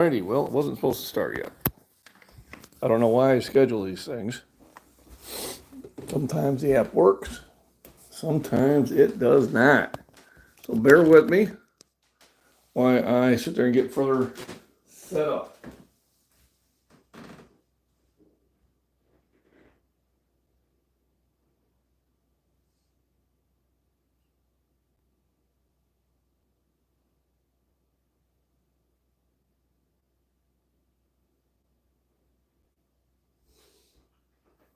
Alrighty, well, it wasn't supposed to start yet. I don't know why I schedule these things. Sometimes the app works, sometimes it does not. So bear with me while I sit there and get further set up.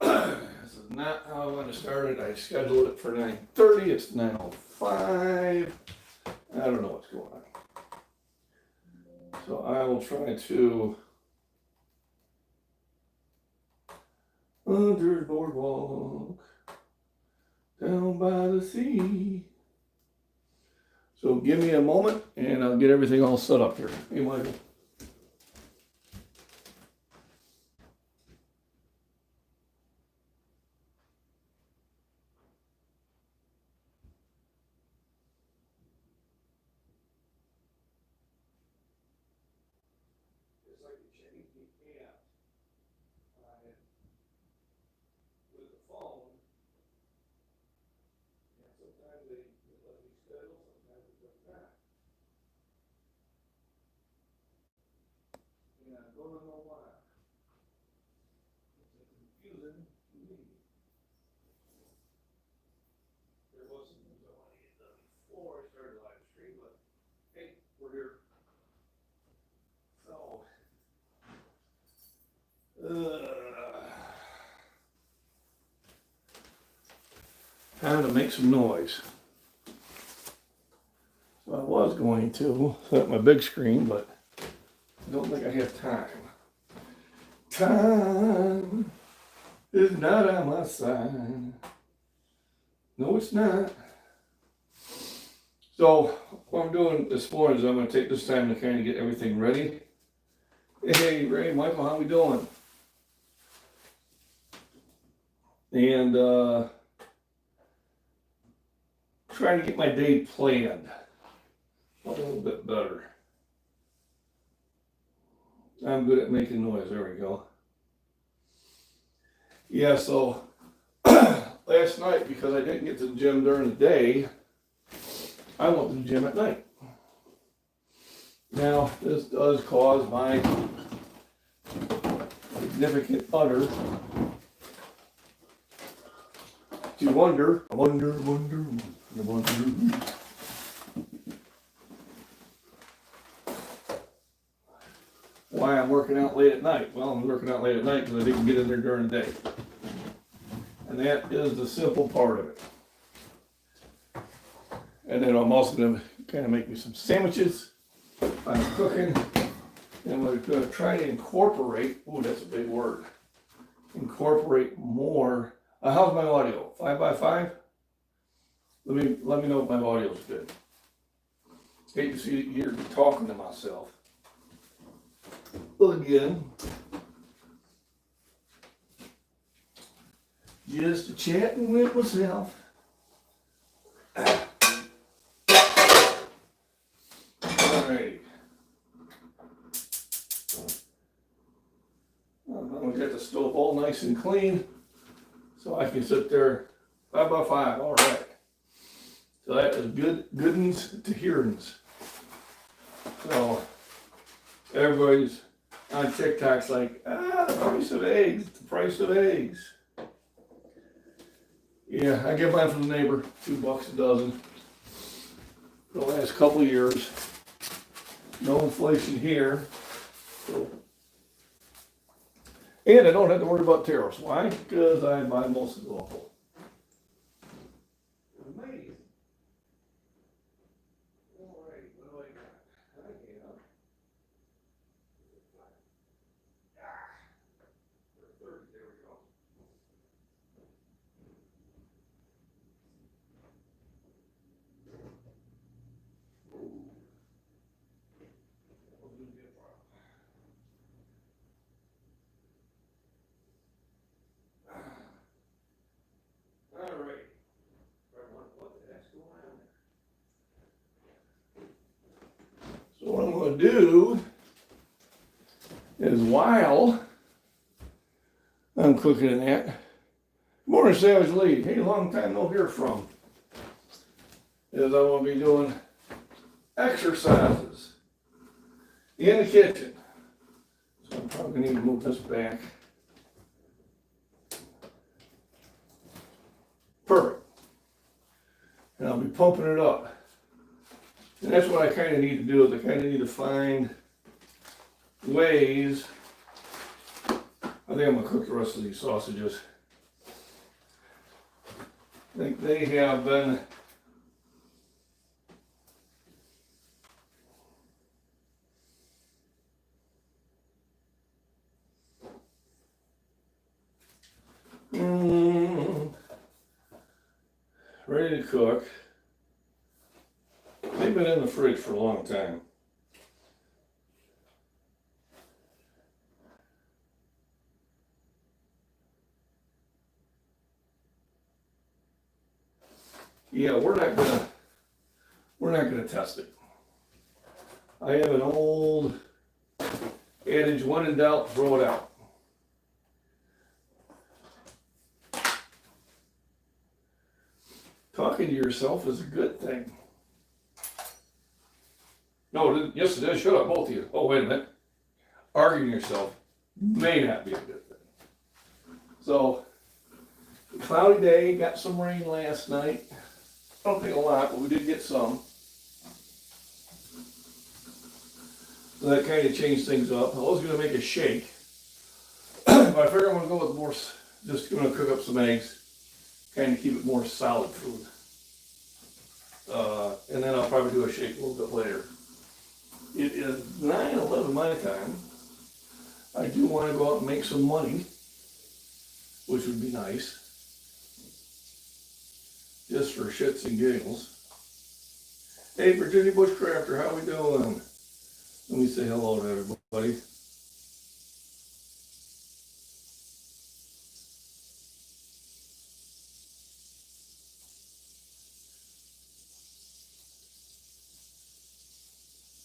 This is not how I want to start it. I scheduled it for 9:30. It's 9:05. I don't know what's going on. So I will try to under the boardwalk down by the sea. So give me a moment and I'll get everything all set up here. Hey, Michael. It's like you change the app with the phone. And sometimes they let me schedule, sometimes it does not. And I don't know why. It's confusing to me. There wasn't until I get done before I started live stream, but hey, we're here. So, time to make some noise. So I was going to set up my big screen, but I don't think I have time. Time is not on my side. No, it's not. So what I'm doing this morning is I'm going to take this time to kind of get everything ready. Hey, Ray, Michael, how we doing? And trying to get my day planned a little bit better. I'm good at making noise. There we go. Yeah, so last night, because I didn't get to the gym during the day, I went to the gym at night. Now, this does cause my significant other to wonder why I'm working out late at night. Well, I'm working out late at night because I didn't get in there during the day. And that is the simple part of it. And then I'm also going to kind of make me some sandwiches. I'm cooking. And we're going to try to incorporate, ooh, that's a big word, incorporate more. How's my audio? 5x5? Let me know if my audio is good. Hate to see you talking to myself. Again. Just chatting with myself. Alrighty. I'm gonna get the stove all nice and clean so I can sit there 5x5. All right. So that is goodens to hearings. So everybody's on TikTok's like, the price of eggs, the price of eggs. Yeah, I get mine from the neighbor, $2 a dozen. For the last couple of years. No inflation here. So. And I don't have to worry about tariffs. Why? Because I buy most of the local. Amazing. All right, what do I got? There we go. All right. What the heck's going on there? So what I'm going to do is while I'm cooking that. Good morning, Savage Lee. Hey, long time no hear from. Is I'm going to be doing exercises in the kitchen. So I'm probably need to move this back. Perfect. And I'll be pumping it up. And that's what I kind of need to do, is I kind of need to find ways. I think I'm going to cook the rest of these sausages. I think they have been ready to cook. They've been in the fridge for a long time. Yeah, we're not gonna test it. I have an old adage: when in doubt, throw it out. Talking to yourself is a good thing. No, yes it is. Shut up, both of you. Oh, wait a minute. Arguing yourself may not be a good thing. So, cloudy day, got some rain last night. I don't think a lot, but we did get some. So that kind of changed things up. I was going to make a shake, but I figured I'm going to go with more, just going to cook up some eggs, kind of keep it more solid food. And then I'll probably do a shake a little bit later. It is 9:11 my time. I do want to go out and make some money, which would be nice. Just for shits and giggles. Hey, Virginia Bushcrafter, how we doing? Let me say hello to everybody.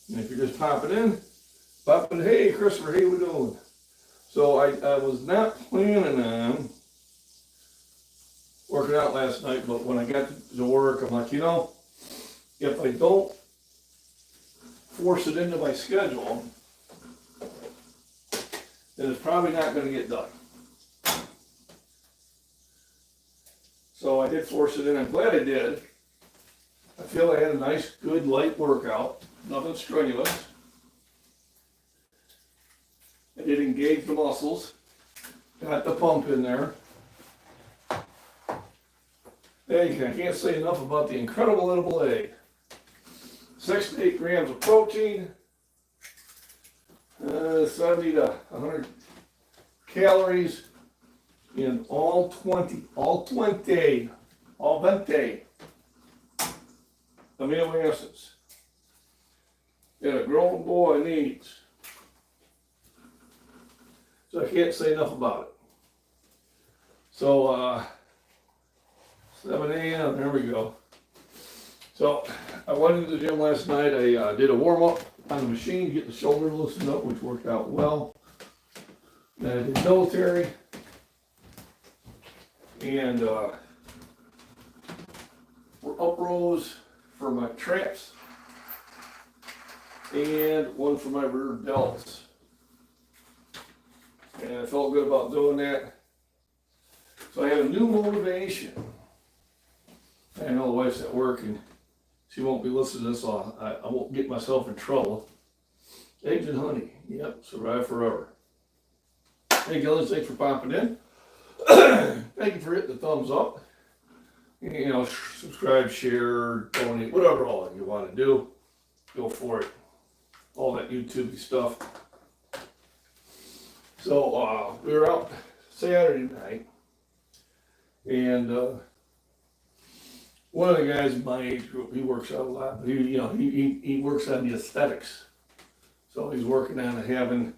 And if you're just popping in, hey, Christopher, how we doing? So I was not planning on working out last night, but when I got to work, I'm like, if I don't force it into my schedule, then it's probably not going to get done. So I did force it in. I'm glad I did. I feel I had a nice, good, light workout. Nothing strenuous. I did engage the muscles. Got the pump in there. Egg, I can't say enough about the incredible edible egg. 6 to 8 grams of protein, 70 to 100 calories in all 20 amino acids that a grown boy needs. So I can't say enough about it. So 7 a.m., there we go. So I went into the gym last night. I did a warm up on the machine to get the shoulder loosened up, which worked out well. Then I did military and up rows for my traps and one for my rear delts. And I felt good about doing that. So I have a new motivation. I know the wife's at work and she won't be listening to this, so I won't get myself in trouble. Eggs and honey, yep, survive forever. Hey Gillis, thanks for popping in. Thank you for hitting the thumbs up. Subscribe, share, donate, whatever all you want to do, go for it. All that YouTube stuff. So we were out Saturday night, and one of the guys in my age group, he works out a lot, but he works on the aesthetics. So he's working on having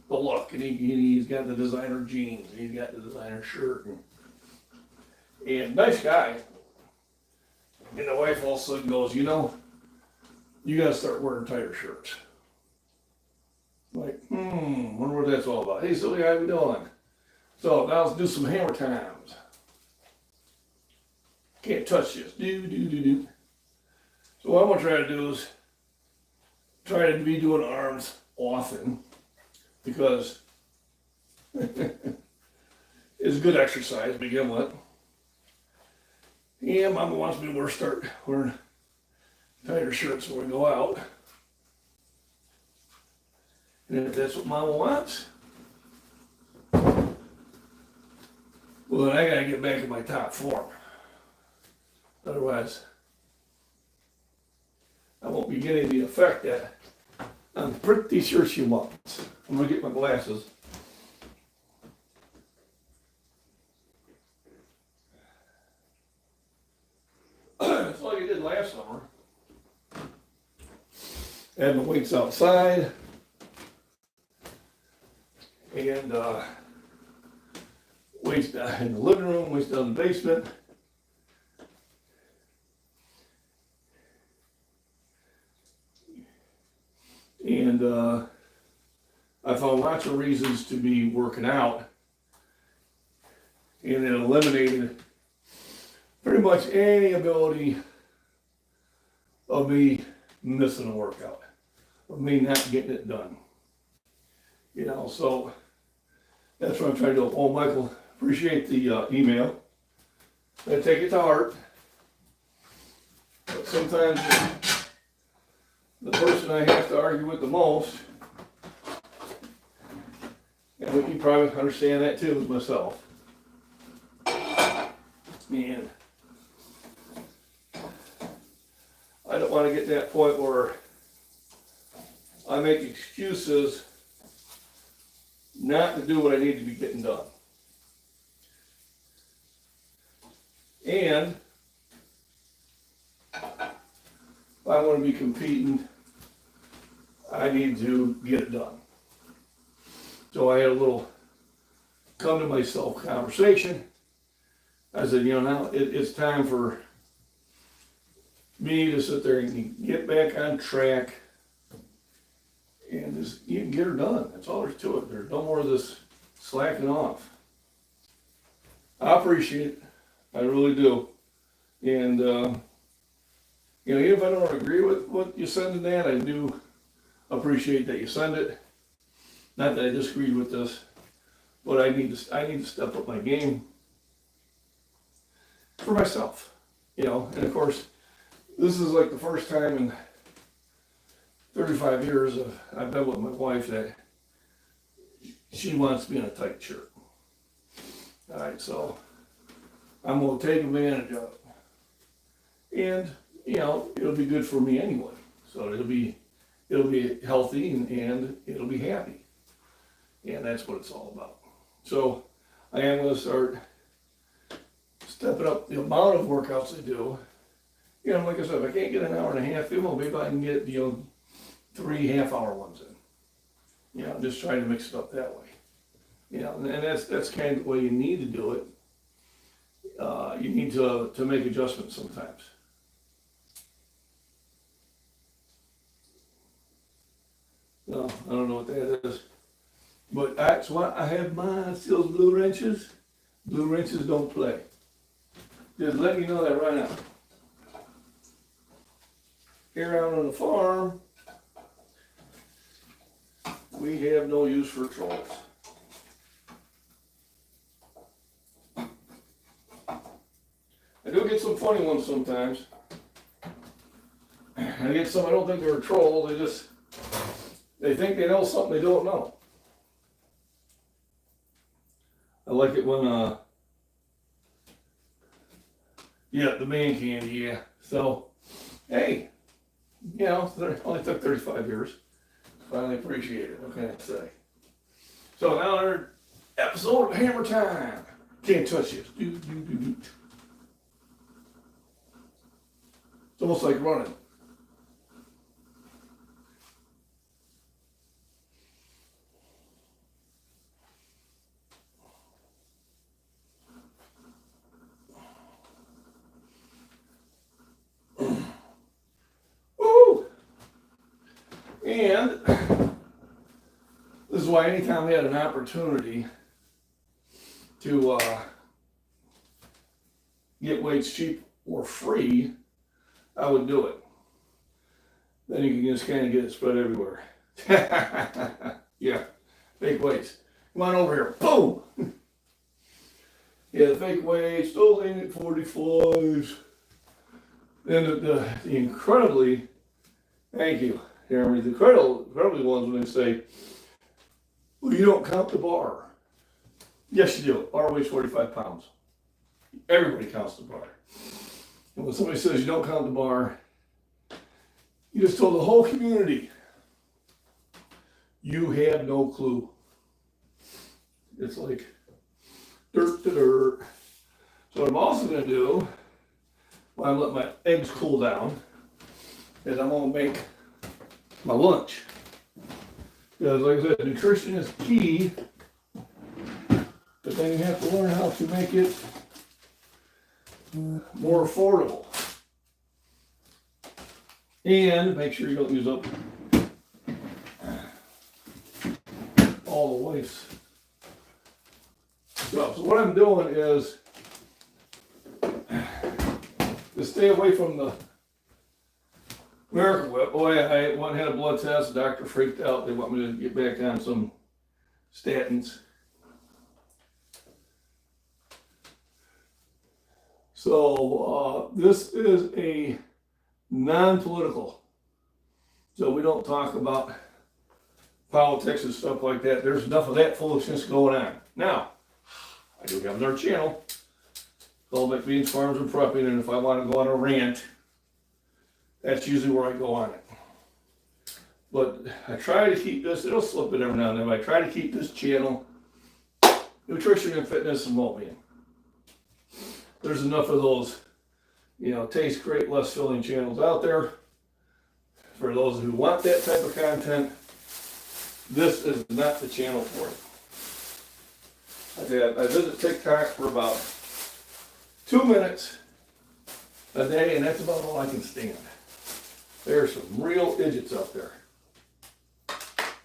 the look, and he's got the designer jeans, and he's got the designer shirt, and nice guy. And the wife all of a sudden goes, you gotta start wearing tighter shirts. Like, wonder what that's all about. Hey, Sylvia, how you doing? So now let's do some hammer times. Can't touch this. Do. So what I'm gonna try to do is try to be doing arms often because it's good exercise to begin with. And Mama wants me to start wearing tighter shirts when we go out. And if that's what Mama wants, well then I gotta get back in my top form. Otherwise, I won't be getting the effect that I'm pretty sure she wants. I'm gonna get my glasses. It's like I did last summer. Had the weights outside. And weights down in the living room, weights down in the basement. And I found lots of reasons to be working out. And it eliminated pretty much any ability of me missing a workout, of me not getting it done. You know, so that's what I'm trying to do. Oh, Michael, appreciate the email. I take it to heart. But sometimes the person I have to argue with the most, and we can probably understand that too, is myself. And I don't want to get to that point where I make excuses not to do what I need to be getting done. And if I want to be competing, I need to get it done. So I had a little come to myself conversation. I said, you know, now it's time for me to sit there and get back on track and just you can get her done. That's all there's to it. There's no more of this slacking off. I appreciate it. I really do. And, you know, even if I don't agree with what you send in that, I do appreciate that you send it. Not that I disagreed with this, but I need to step up my game for myself. You know, and of course, this is like the first time in 35 years I've been with my wife that she wants me in a tight shirt. All right, so I'm going to take advantage of it. And, you know, it'll be good for me anyway. So it'll be healthy and it'll be happy. And that's what it's all about. So I am going to start stepping up the amount of workouts I do. You know, like I said, if I can't get an hour and a half in, well, maybe I can get, you know, 3 half-hour ones in. You know, just trying to mix it up that way. You know, and that's kind of the way you need to do it. You need to make adjustments sometimes. No, I don't know what that is. But that's why I have mine, still blue wrenches. Blue wrenches don't play. Just letting you know that right now. Here out on the farm, we have no use for trolls. I do get some funny ones sometimes. I get some I don't think they're a troll, they think they know something they don't know. I like it when yeah, the man candy, yeah. So, hey, you know, it only took 35 years. Finally appreciate it, what can I say? So now another episode of Hammer Time. Can't touch this. It's almost like running. Woo! And why anytime I had an opportunity to get weights cheap or free, I would do it. Then you can just kind of get it spread everywhere. Yeah, fake weights. Come on over here. Boom! Yeah, the fake weights, those ain't at 45s. Then the incredibly, thank you, Jeremy, the incredibly ones when they say, well, you don't count the bar. Yes, you do. Bar weighs 45 pounds. Everybody counts the bar. And when somebody says you don't count the bar, you just told the whole community, you have no clue. It's like dirt to dirt. So what I'm also going to do, while I let my eggs cool down, is I'm going to make my lunch. Because like I said, nutrition is key, but then you have to learn how to make it more affordable. And make sure you don't use up all the wife's stuff. So what I'm doing is to stay away from the Miracle Whip. Boy, I went and had a blood test. The doctor freaked out. They want me to get back on some statins. So this is a non-political. So we don't talk about politics and stuff like that. There's enough of that foolishness going on. Now, I do have another channel called MacBean Farms and Prepping, and if I want to go on a rant, that's usually where I go on it. But I try to keep this, it'll slip it every now and then, but I try to keep this channel nutrition and fitness and well-being. There's enough of those, you know, taste great, less filling channels out there. For those who want that type of content, this is not the channel for it. I visit TikTok for about 2 minutes a day, and that's about all I can stand. There's some real idiots out there.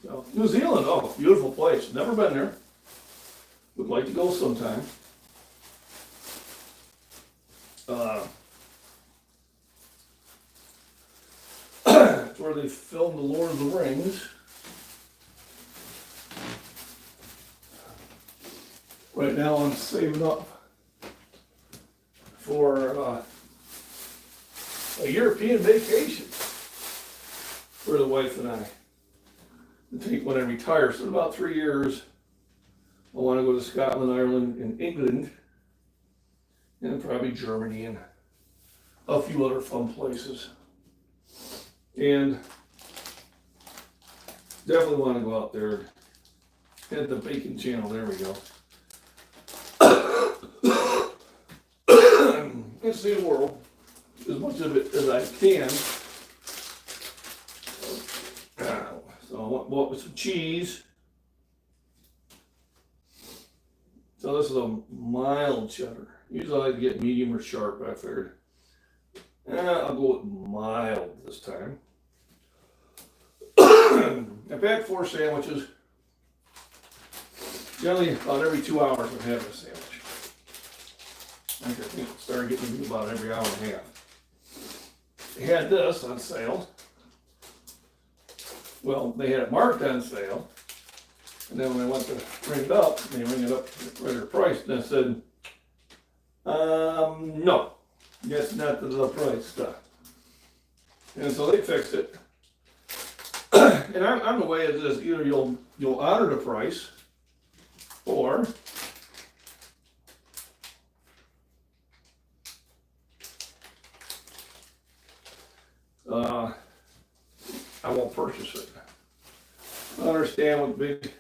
So, New Zealand, oh, beautiful place. Never been there. Would like to go sometime. It's where they filmed The Lord of the Rings. Right now I'm saving up for a European vacation for the wife and I. To take when I retire, so in about 3 years, I want to go to Scotland, Ireland, and England, and probably Germany and a few other fun places. And definitely want to go out there. Hit the bacon channel, there we go. And see the world, as much of it as I can. So I bought with some cheese. So this is a mild cheddar. Usually I get medium or sharp, but I figured I'll go with mild this time. I've had 4 sandwiches. Generally, about every 2 hours I'm having a sandwich. I think it started getting to be about every hour and a half. They had this on sale. Well, they had it marked on sale. And then when I went to ring it up, they ring it up at regular price, and I said, no, that's not the price stuff. And so they fixed it. And I'm the way it is, either you'll honor the price, or I won't purchase it. I understand with big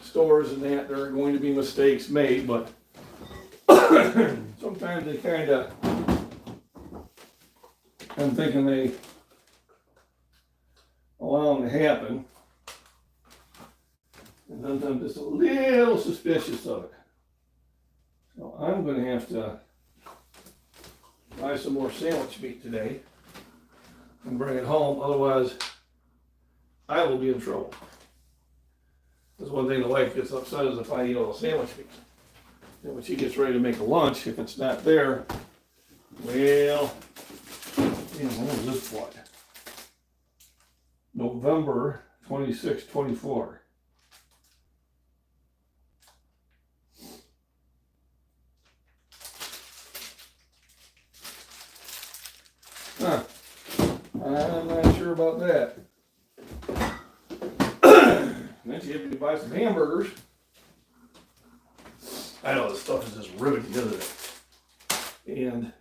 stores and that there are going to be mistakes made, but sometimes they kind of, I'm thinking they allow them to happen, and sometimes I'm just a little suspicious of it. So I'm going to have to buy some more sandwich meat today and bring it home, otherwise I will be in trouble. Because one thing the wife gets upset is if I eat all the sandwich meat. And when she gets ready to make a lunch, if it's not there, well, man, when was this blood? November 26, 24. Huh. I'm not sure about that. Then she had to buy some hamburgers. I know this stuff is just riveting, isn't it? And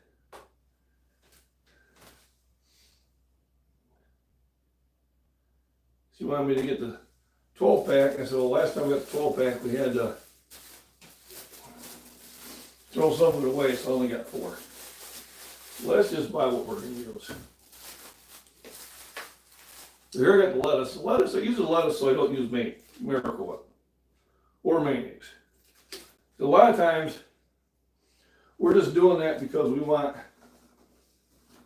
she wanted me to get the 12 pack. I said, well, last time we got the 12 pack, we had to throw some of it away, so I only got 4. Let's just buy what we're going to use. Here I got the lettuce. I use the lettuce so I don't use Miracle Whip or mayonnaise. A lot of times we're just doing that because we want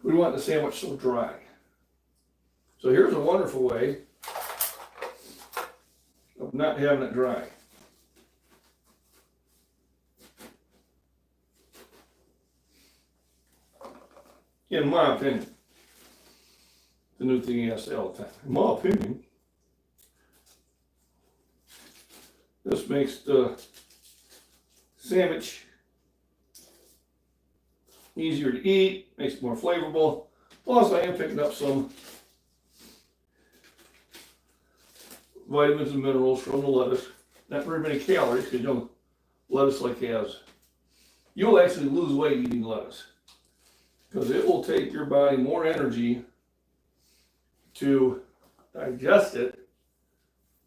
the sandwich so dry. So here's a wonderful way of not having it dry. In my opinion. The new thing you have to say all the time. In my opinion, this makes the sandwich easier to eat, makes it more flavorful. Plus, I am picking up some vitamins and minerals from the lettuce. Not very many calories because lettuce you'll actually lose weight eating lettuce because it will take your body more energy to digest it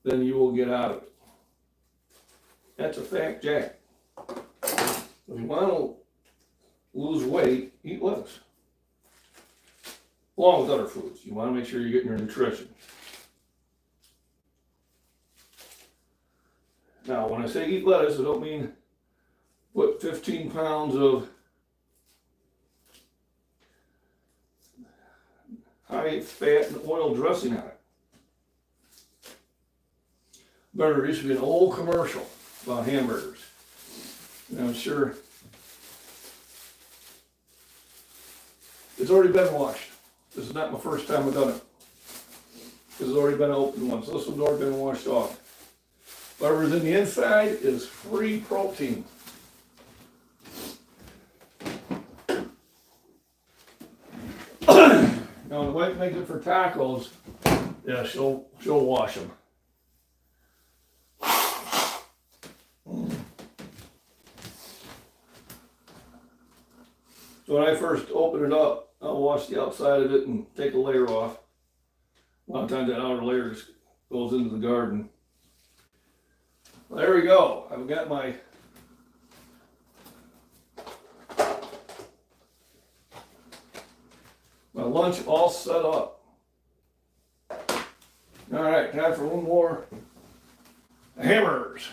than you will get out of it. That's a fact, Jack. If you want to lose weight, eat lettuce. Along with other foods. You want to make sure you're getting your nutrition. Now, when I say eat lettuce, I don't mean put 15 pounds of high fat and oil dressing on it. There used to be an old commercial about hamburgers. And I'm sure it's already been washed. This is not my first time I've done it. This has already been opened once. This one's already been washed off. Whatever's in the inside is free protein. Now, when the wife makes it for tacos, yeah, she'll wash them. So when I first open it up, I'll wash the outside of it and take a layer off. A lot of times that outer layer just goes into the garden. Well, there we go. I've got my lunch all set up. All right, time for one more hamburgers.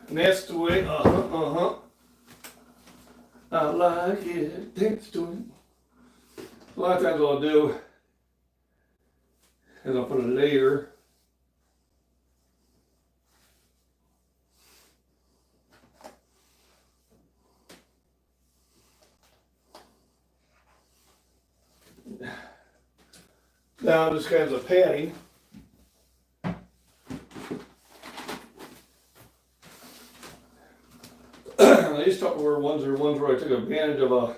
And that's the way, I like it, dance to it. A lot of times what I'll do is I'll put a layer down this kind of padding. These Tupperware ones are ones where I took advantage of a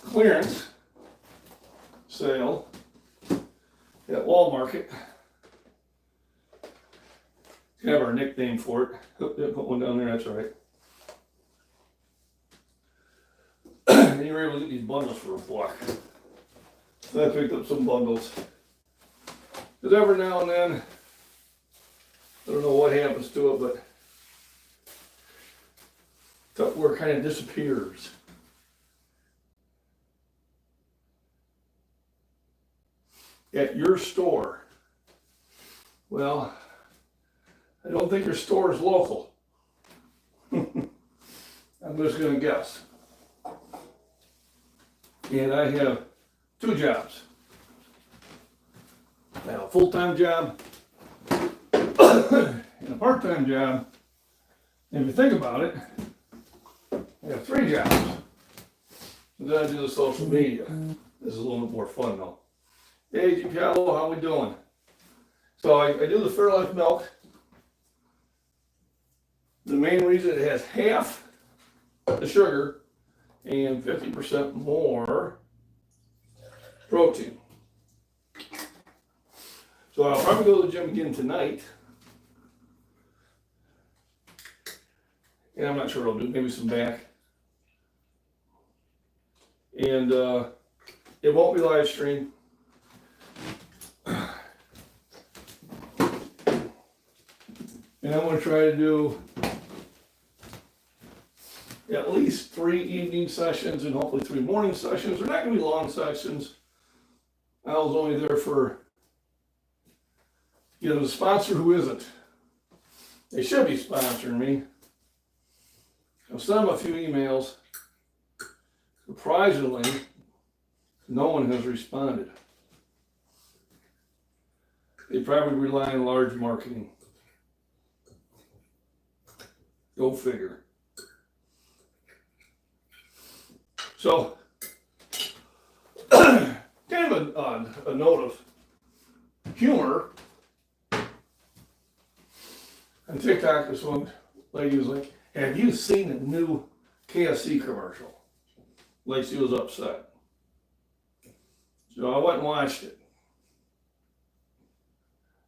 clearance sale at Walmart. We have our nickname for it. Oop, didn't put one down there, that's all right. And you were able to get these bundles for $1. So I picked up some bundles. Because every now and then, I don't know what happens to it, but Tupperware kind of disappears. at your store. Well, I don't think your store is local. I'm just going to guess. And I have 2 jobs. I have a full-time job and a part-time job. And if you think about it, I have 3 jobs. And then I do the social media. This is a little bit more fun though. Hey, Giancarlo, how we doing? So I do the Fairlife milk. The main reason it has half the sugar and 50% more protein. So I'll probably go to the gym again tonight. And I'm not sure what I'll do, maybe some back. And it won't be live streamed. And I'm going to try to do at least 3 evening sessions and hopefully 3 morning sessions. They're not going to be long sessions. I was only there for, the sponsor who isn't. They should be sponsoring me. I've sent them a few emails. Surprisingly, no one has responded. They probably rely on large marketing. Go figure. So, kind of a note of humor. On TikTok, this one lady was like, "Have you seen the new KFC commercial?" Like she was upset. So I went and watched it.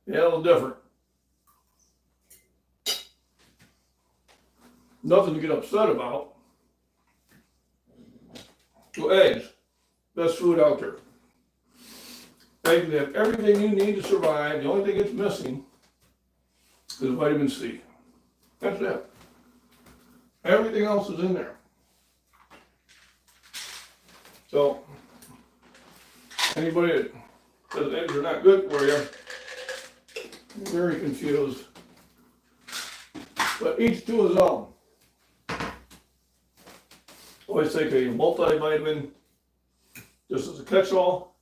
Yeah, a little different. Nothing to get upset about. So eggs, best food out there. Eggs have everything you need to survive. The only thing it's missing is vitamin C. That's it. Everything else is in there. So, anybody that says eggs are not good for you, you're very confused. But each to his own. Always take a multivitamin just as a catch-all.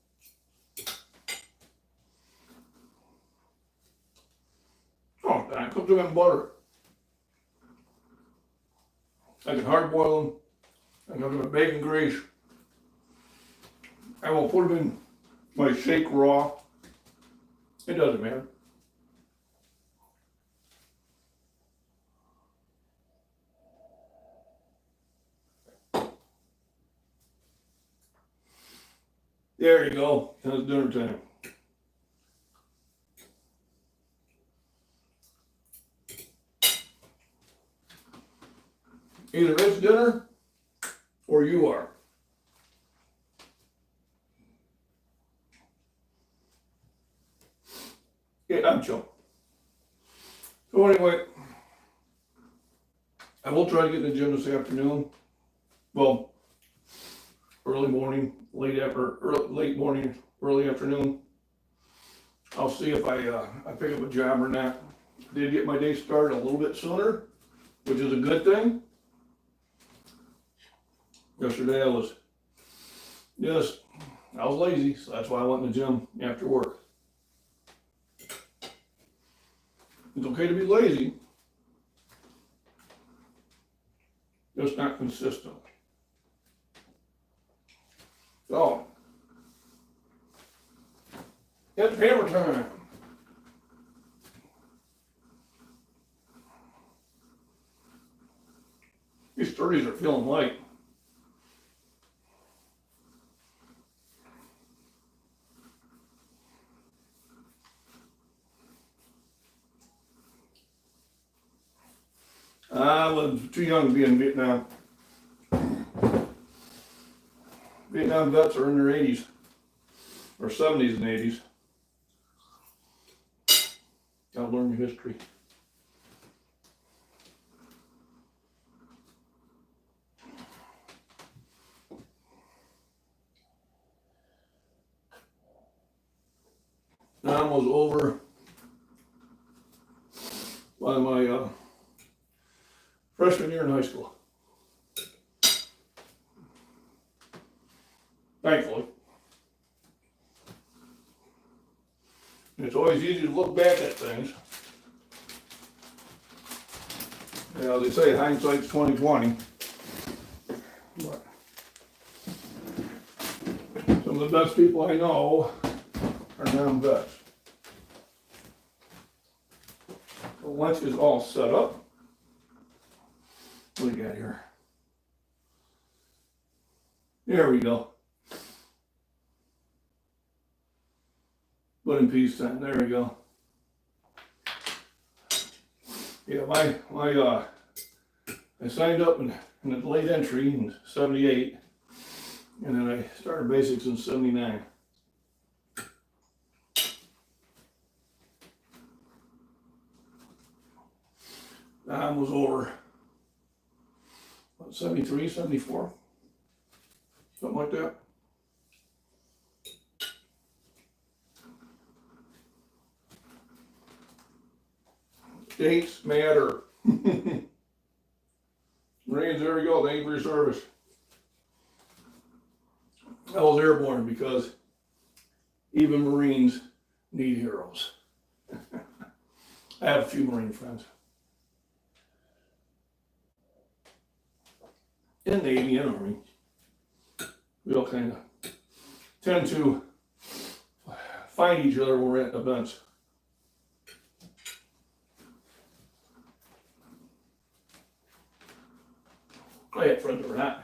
Oh, I cook them in butter. I can hard boil them. I can cook them in bacon grease. I will put them in my shake raw. It doesn't matter. There you go. It's dinner time. Either it's dinner or you are. Yeah, I'm chill. So anyway, I will try to get in the gym this afternoon. Well, early morning, late morning, early afternoon. I'll see if I pick up a job or not. I did get my day started a little bit sooner, which is a good thing. Yesterday I was lazy, so that's why I went in the gym after work. It's okay to be lazy, just not consistent. So, it's hammer time. These 30s are feeling light. I was too young to be in Vietnam. Vietnam vets are in their 80s, or 70s and 80s. Gotta learn your history. Mom was over by my freshman year in high school. Thankfully. It's always easy to look back at things. You know, they say hindsight's 20/20. But some of the best people I know are non-vets. The lunch is all set up. What do you got here? There we go. But in peacetime, there we go. Yeah, I signed up in the late entry in '78, and then I started basics in '79. I was over, what, 73, 74? Something like that. Dates matter. Marines, there we go. Thank you for your service. I was airborne because even Marines need heroes. I have a few Marine friends. In the Navy and Army. We all kind of tend to find each other when we're at events. I had friends that were not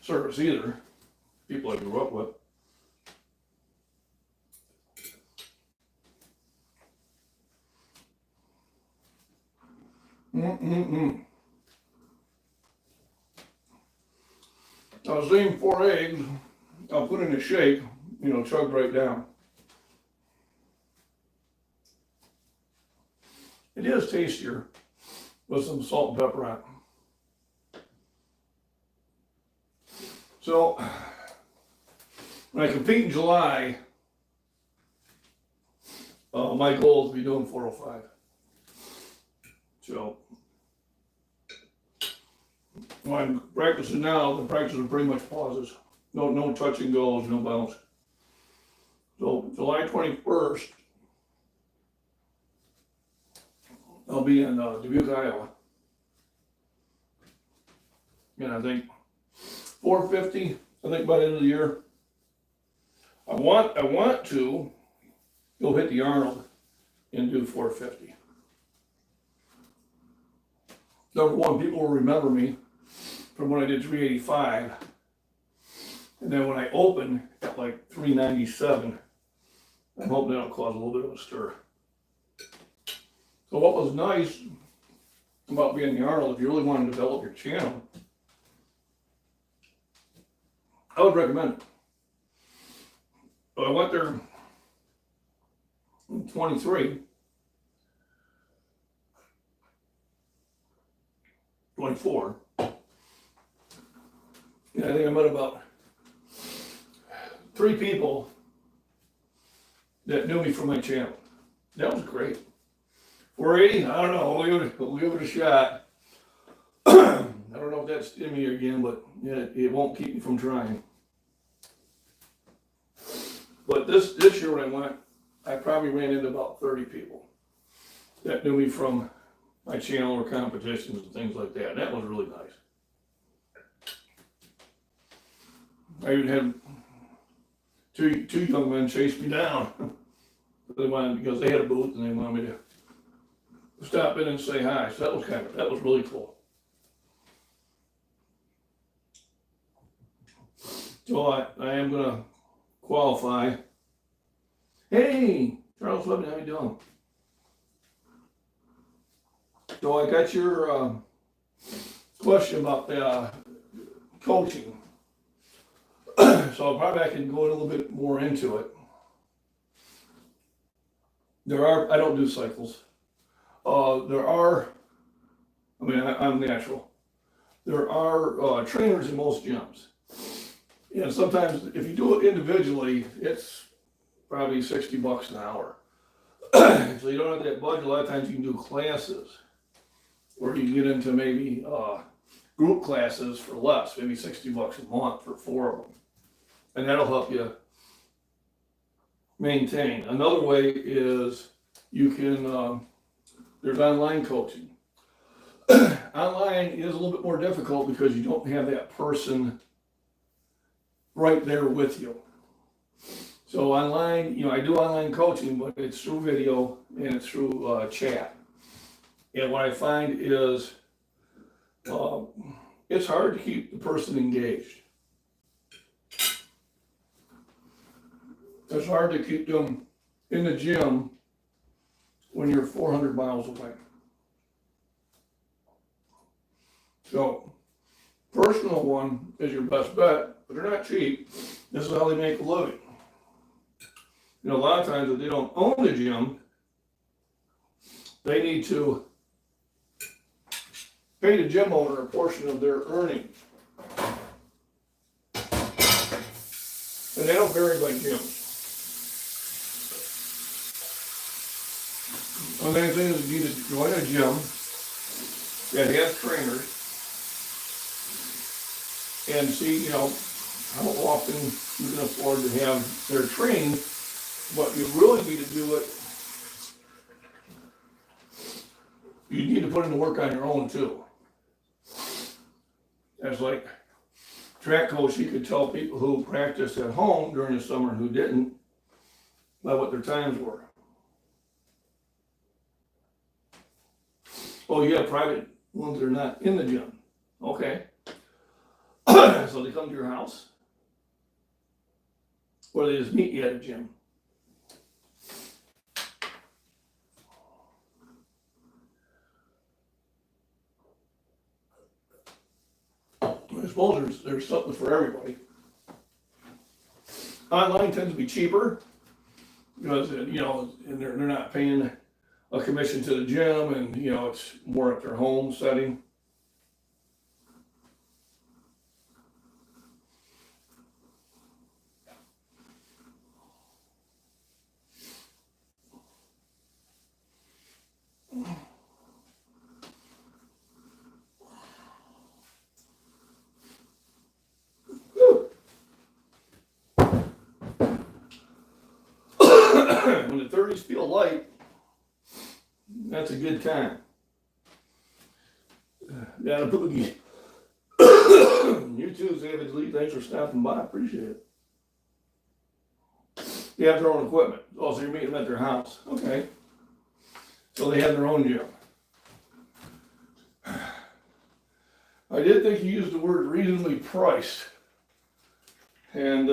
service either, people I grew up with. I was eating 4 eggs, I'll put in a shake, you know, chugged right down. It is tastier with some salt and pepper on it. So, when I compete in July, my goal is to be doing 405. So, when I'm practicing now, the practices are pretty much pauses. No touch and goes, no bounce. So, July 21st, I'll be in Dubuque, Iowa. And I think 450, I think by the end of the year. I want to go hit the Arnold and do 450. Number one, people will remember me from when I did 385. And then when I open at like 397, I'm hoping that'll cause a little bit of a stir. So what was nice about being the Arnold, if you really want to develop your channel, I would recommend it. But I went there in 23, 24. And I think I met about 3 people that knew me from my channel. That was great. 480, I don't know, we'll give it a shot. I don't know if that's in me again, but yeah, it won't keep me from trying. But this year when I went, I probably ran into about 30 people that knew me from my channel or competitions and things like that. And that was really nice. I even had two young men chase me down. Because they had a booth and they wanted me to stop in and say hi. So that was really cool. So I am gonna qualify. Hey, Charles Levin, how you doing? So I got your question about the coaching. So probably I can go a little bit more into it. I don't do cycles. I'm natural. There are trainers in most gyms. And sometimes if you do it individually, it's probably $60 an hour. So you don't have that budget. A lot of times you can do classes, or you can get into maybe group classes for less, maybe $60 a month for 4 of them, and that'll help you maintain. Another way is you can there's online coaching. Online is a little bit more difficult because you don't have that person right there with you. So online, I do online coaching, but it's through video and it's through chat. And what I find is it's hard to keep the person engaged. It's hard to keep them in the gym when you're 400 miles away. So, personal one is your best bet, but they're not cheap. This is how they make a living. A lot of times if they don't own the gym, they need to pay the gym owner a portion of their earnings. And they don't vary by gyms. One thing is you need to join a gym that has trainers and see, how often you can afford to have their training. But you really need to do it, you need to put in the work on your own too. As like track coach, he could tell people who practiced at home during the summer and who didn't by what their times were. Oh, you have private ones that are not in the gym. Okay. So they come to your house, or they just meet you at a gym. I suppose there's something for everybody. Online tends to be cheaper because and they're not paying a commission to the gym, and it's more at their home setting. When the 30s feel light, that's a good time. Got a boogie. You too, Savage Lee. Thanks for stopping by. Appreciate it. They have their own equipment. Oh, so you're meeting them at their house. Okay. So they have their own gym. I did think you used the word reasonably priced. And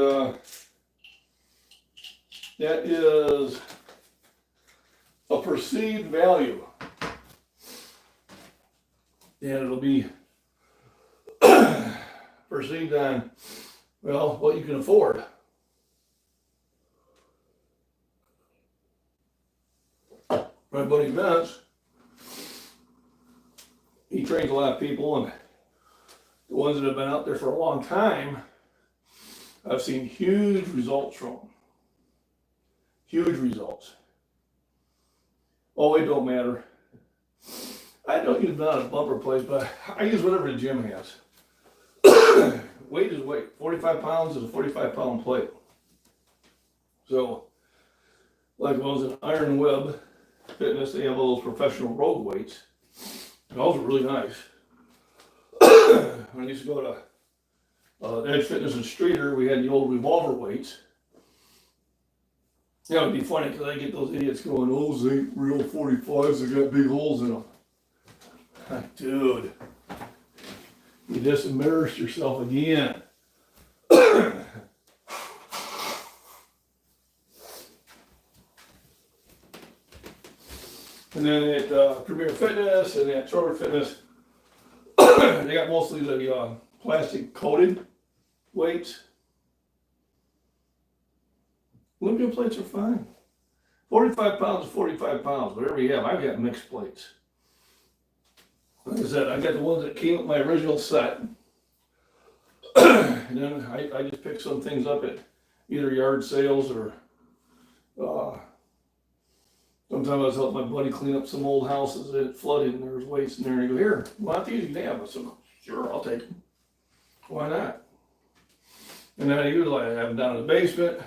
that is a perceived value. And it'll be perceived on, what you can afford. My buddy Vince, he trains a lot of people, and the ones that have been out there for a long time, I've seen huge results from them. Huge results. Oh, it don't matter. I don't use not a bumper plate, but I use whatever the gym has. Weight is weight. 45 pounds is a 45-pound plate. So, like when I was in Iron Web Fitness, they have all those professional road weights. Those are really nice. When I used to go to Edge Fitness and Streeter, we had the old revolver weights. Yeah, it'd be funny because I get those idiots going, those ain't real 45s, they got big holes in them. Dude, you just embarrassed yourself again. And then at Premier Fitness and at Trover Fitness, they got mostly the plastic coated weights. Olympian plates are fine. 45 pounds is 45 pounds, whatever you have. I've got mixed plates. Like I said, I got the ones that came with my original set. And then I just picked some things up at either yard sales or One time I was helping my buddy clean up some old houses that had flooded and there was weights in there. And he goes, here, want these? You can have. I said, sure, I'll take them. Why not? And then he was like, I have them down in the basement.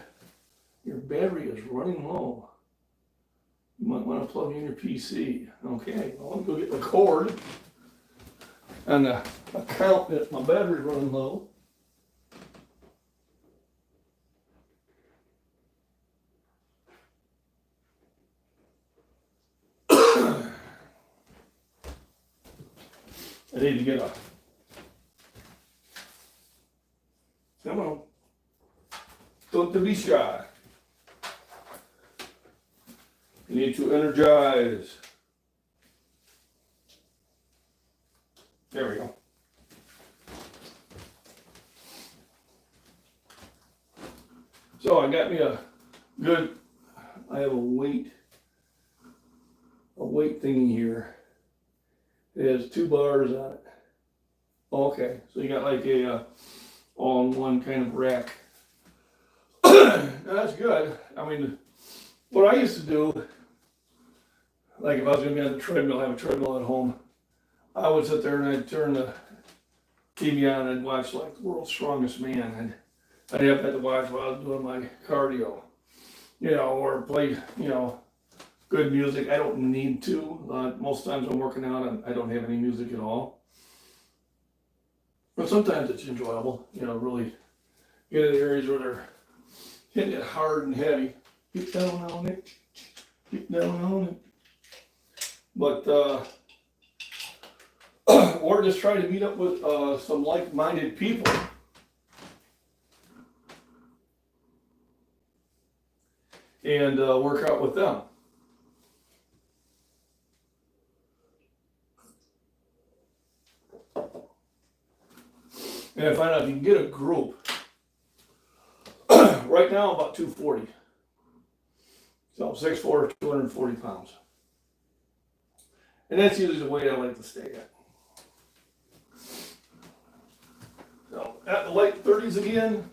Your battery is running low. You might want to plug in your PC. Okay, well, I'm going to go get the cord and the account that my battery's running low. I need to get a, come on, don't be shy. You need to energize. There we go. So I got me a good, I have a weight thingy here. It has 2 bars on it. Okay, so you got like a all-in-one kind of rack. Now that's good. I mean, what I used to do, like if I was going to be on the treadmill, I have a treadmill at home, I would sit there and I'd turn the TV on and I'd watch like The World's Strongest Man. And I'd have that to watch while I was doing my cardio, or play, good music. I don't need to. Most times I'm working out, I don't have any music at all. But sometimes it's enjoyable, really get in the areas where they're hitting it hard and heavy. Get down on it. Get down on it. But, or just try to meet up with some like-minded people. And work out with them. And I find out if you can get a group, right now I'm about 240. So I'm 6'4", 240 pounds. And that's usually the weight I like to stay at. So at the late 30s again,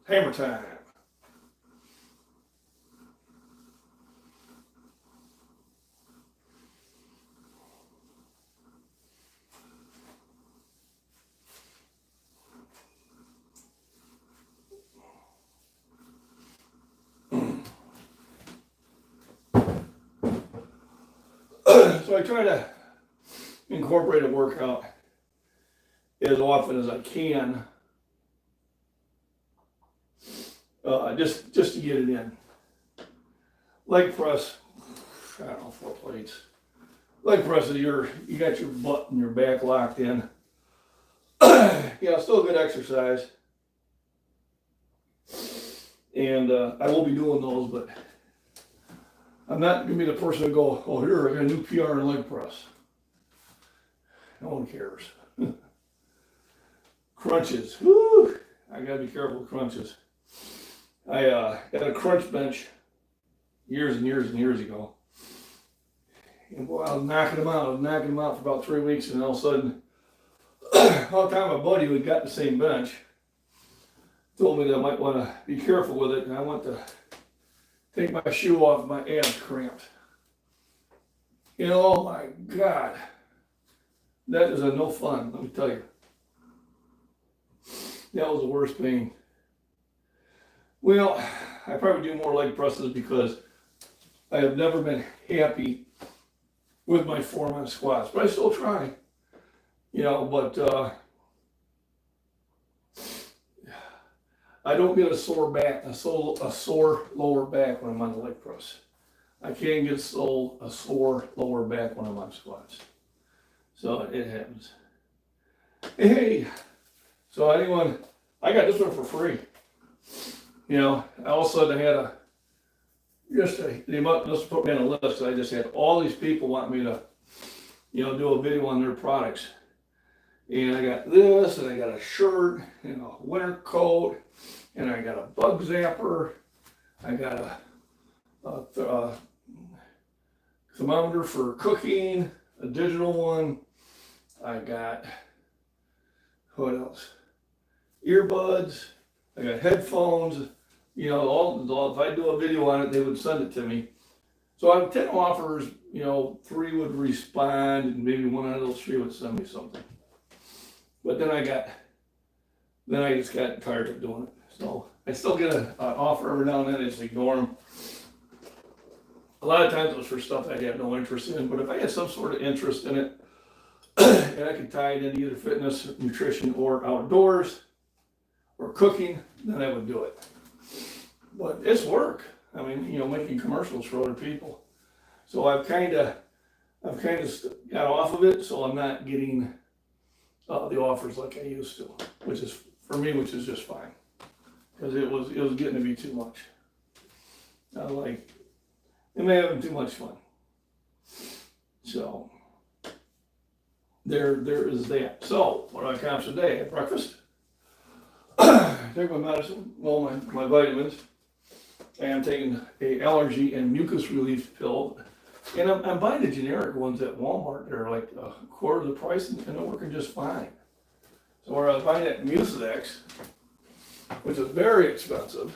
hammer time. So I try to incorporate a workout as often as I can, just to get it in. Leg press, I don't know, 4 plates. Leg press is you got your butt and your back locked in. Still a good exercise. And I will be doing those, but I'm not going to be the person to go, oh, here, I got a new PR in leg press. No one cares. Crunches. Woo! I got to be careful with crunches. I had a crunch bench years and years and years ago. And boy, I was knocking them out. For about 3 weeks, and all of a sudden, all the time my buddy who had got the same bench told me that I might want to be careful with it, and I went to take my shoe off, my abs cramped. Oh my God. That is a no fun, let me tell you. That was the worst pain. Well, I probably do more leg presses because I have never been happy with my form on squats, but I still try. But I don't get a sore back, a sore lower back when I'm on the leg press. I can't get a sore lower back when I'm on squats. So it happens. Hey, so anyone, I got this one for free. All of a sudden I had they must put me on a list. I just had all these people want me to, do a video on their products. And I got this, and I got a shirt, and a winter coat, and I got a bug zapper. I got a thermometer for cooking, a digital one. I got, what else? Earbuds. I got headphones, You know, if I do a video on it, they would send it to me. So I have 10 offers, you know, 3 would respond, and maybe one out of those 3 would send me something. But then I just got tired of doing it. So I still get an offer every now and then, I just ignore them. A lot of times it was for stuff I have no interest in, but if I had some sort of interest in it, and I could tie it into either fitness, nutrition, or outdoors, or cooking, then I would do it. But it's work. I mean, you know, making commercials for other people. So I've kind of got off of it, so I'm not getting the offers like I used to, which is just fine, because it was getting to be too much. Am I having too much fun? So there is that. So what do I accomplish today? At breakfast, take my medicine, well, my vitamins, and I'm taking a allergy and mucus relief pill. And I'm buying the generic ones at Walmart. They're like a quarter of the price, and they're working just fine. So where I was buying that Mucinex, which is very expensive,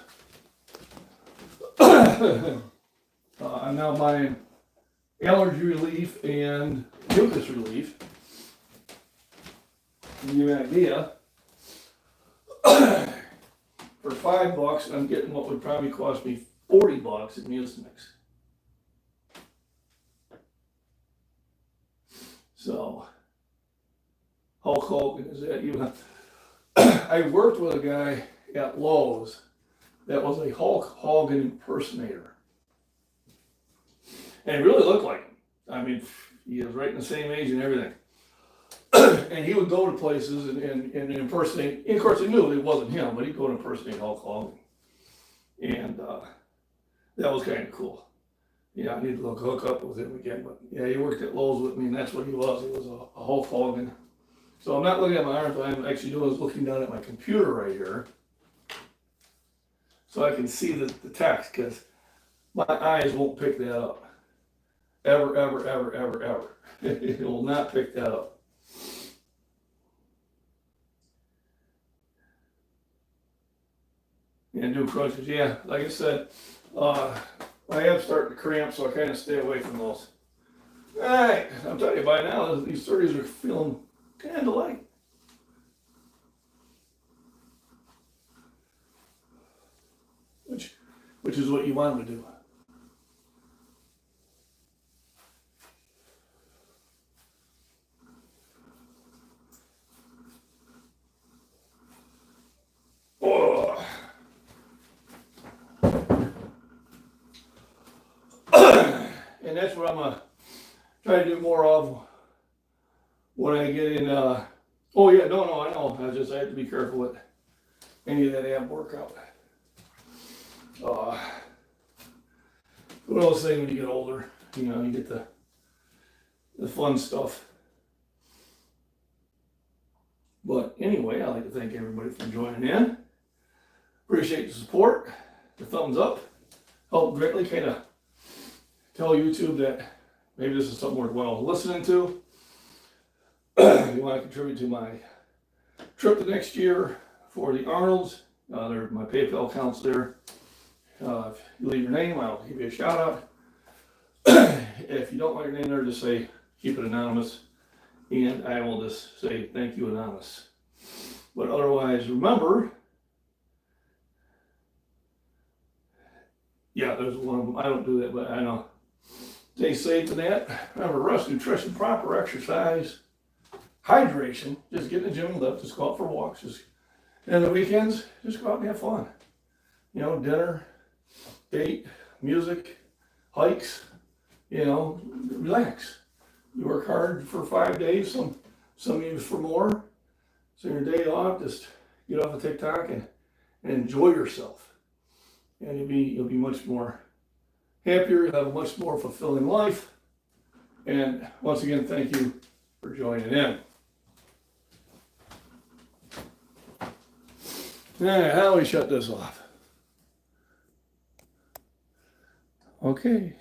I'm now buying allergy relief and mucus relief. To give you an idea, for $5, I'm getting what would probably cost me $40 at Mucinex. So, Hulk Hogan, is that you? I worked with a guy at Lowe's that was a Hulk Hogan impersonator. And he really looked like him. I mean, he was right in the same age and everything. And he would go to places and impersonate. And of course, he knew it wasn't him, but he'd go and impersonate Hulk Hogan. And that was kind of cool. Yeah, I need to hook up with him again. But yeah, he worked at Lowe's with me, and that's what he was. He was a Hulk Hogan. So I'm not looking at my arms. What I'm actually doing is looking down at my computer right here, so I can see the text, because my eyes won't pick that up. Ever, ever, ever, ever, ever. It will not pick that up. And do crunches. Yeah, like I said, I am starting to cramp, so I kind of stay away from those. All right, I'm telling you, by now, these 30s are feeling kind of light. Which is what you want them to do. Oh. And that's what I'm going to try to do more of when I get in. Oh, yeah, no, I know. I have to be careful with any of that ab workout. One of those things when you get older, you know, you get the fun stuff. But anyway, I'd like to thank everybody for joining in. Appreciate the support, the thumbs up. Help greatly kind of tell YouTube that maybe this is something worthwhile listening to. If you want to contribute to my trip the next year for the Arnolds, my PayPal account's there. If you leave your name, I'll give you a shout out. If you don't want your name there, just say keep it anonymous, and I will just say thank you anonymous. But otherwise, remember, yeah, there's one of them. I don't do that, but I know. Stay safe in that. Remember, rest, nutrition, proper exercise, hydration. Just get in the gym and lift. Just go out for walks. And the weekends, just go out and have fun. You know, dinner, date, music, hikes. You know, relax. You work hard for 5 days. Some use for more. So your day off, just get off of TikTok and enjoy yourself. And you'll be much more happier. You'll have a much more fulfilling life. And once again, thank you for joining in. Now, how do we shut this off? Okay.